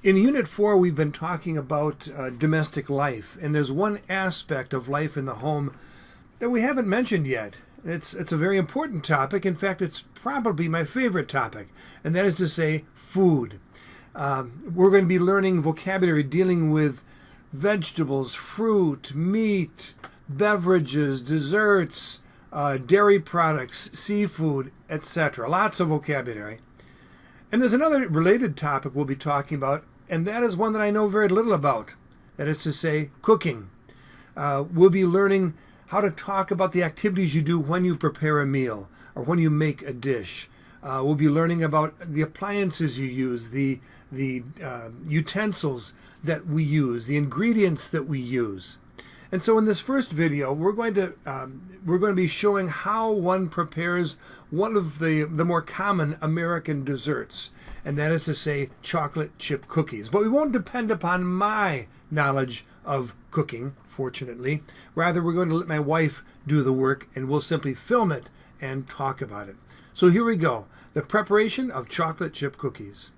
In Unit 4, we've been talking about domestic life, and there's one aspect of life in the home that we haven't mentioned yet. It's a very important topic. In fact, it's probably my favorite topic, and that is to say, food. We're going to be learning vocabulary dealing with vegetables, fruit, meat, beverages, desserts, dairy products, seafood, etc. Lots of vocabulary. And there's another related topic we'll be talking about, and that is one that I know very little about. That is to say, cooking. We'll be learning how to talk about the activities you do when you prepare a meal or when you make a dish. We'll be learning about the appliances you use, the utensils that we use, the ingredients that we use. And so in this first video, we're going to be showing how one prepares one of the more common American desserts, and that is to say, chocolate chip cookies. But we won't depend upon my knowledge of cooking, fortunately. Rather, we're going to let my wife do the work, and we'll simply film it and talk about it. So here we go, the preparation of chocolate chip cookies.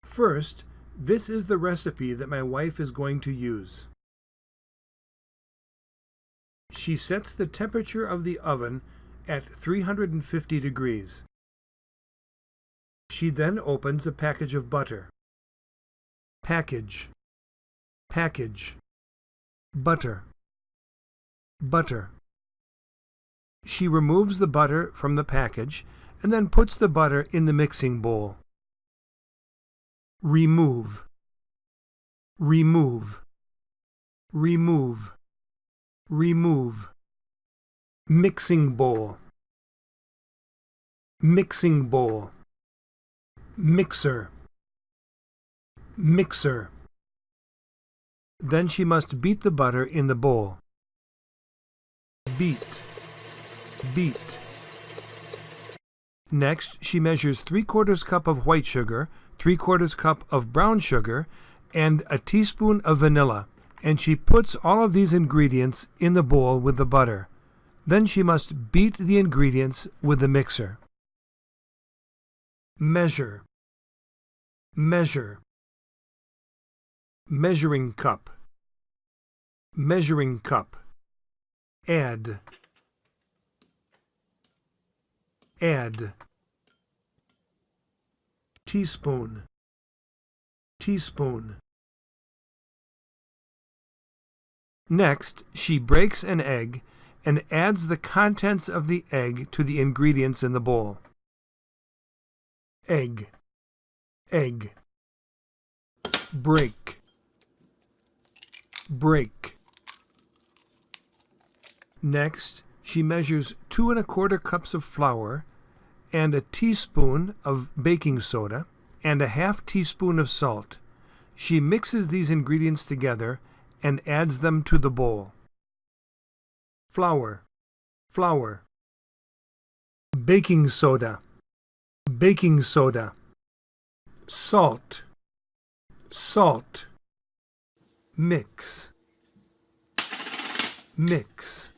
First, this is the recipe that my wife is going to use. She sets the temperature of the oven at 350 degrees. She then opens a package of butter. Package, package, butter, butter. She removes the butter from the package and then puts the butter in the mixing bowl. Remove, remove, remove, remove. Mixing bowl, mixing bowl, mixer, mixer. Then she must beat the butter in the bowl. Beat, beat. Next, she measures 3/4 cup of white sugar, 3/4 cup of brown sugar, and a teaspoon of vanilla, and she puts all of these ingredients in the bowl with the butter. Then she must beat the ingredients with the mixer. Measure, measure. Measuring cup, measuring cup. Add, add. Teaspoon, teaspoon. Next, she breaks an egg and adds the contents of the egg to the ingredients in the bowl. Egg, egg. Break, break. Next, she measures 2 1/4 cups of flour and a teaspoon of baking soda and a half teaspoon of salt. She mixes these ingredients together and adds them to the bowl. Flour, flour. Baking soda, baking soda. Salt, salt. Mix, mix.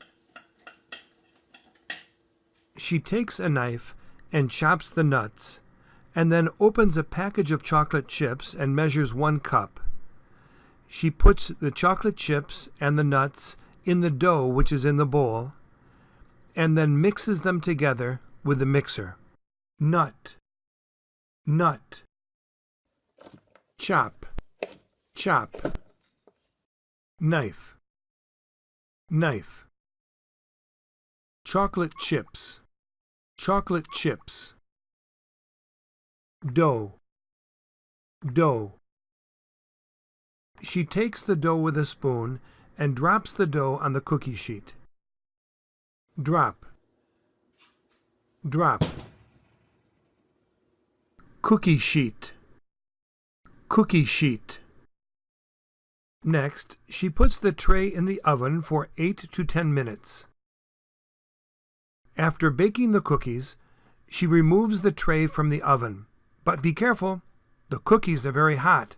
She takes a knife and chops the nuts, and then opens a package of chocolate chips and measures 1 cup. She puts the chocolate chips and the nuts in the dough which is in the bowl, and then mixes them together with the mixer. Nut, nut. Chop, chop. Knife, knife. Chocolate chips, chocolate chips. Dough, dough. She takes the dough with a spoon and drops the dough on the cookie sheet. Drop, drop. Cookie sheet, cookie sheet. Next, she puts the tray in the oven for 8 to 10 minutes. After baking the cookies, she removes the tray from the oven. But be careful, the cookies are very hot.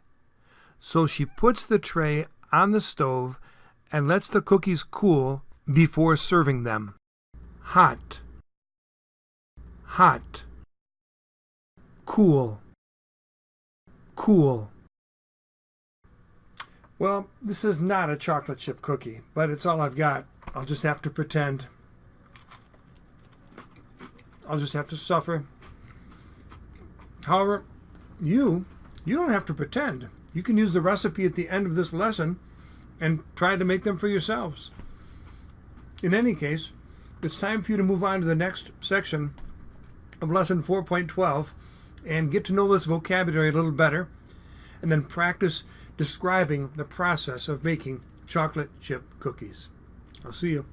So she puts the tray on the stove and lets the cookies cool before serving them. Hot, hot. Cool, cool. Well, this is not a chocolate chip cookie, but it's all I've got. I'll just have to pretend. I'll just have to suffer. However, you don't have to pretend. You can use the recipe at the end of this lesson and try to make them for yourselves. In any case, it's time for you to move on to the next section of lesson 4.12 and get to know this vocabulary a little better, and then practice describing the process of making chocolate chip cookies. I'll see you.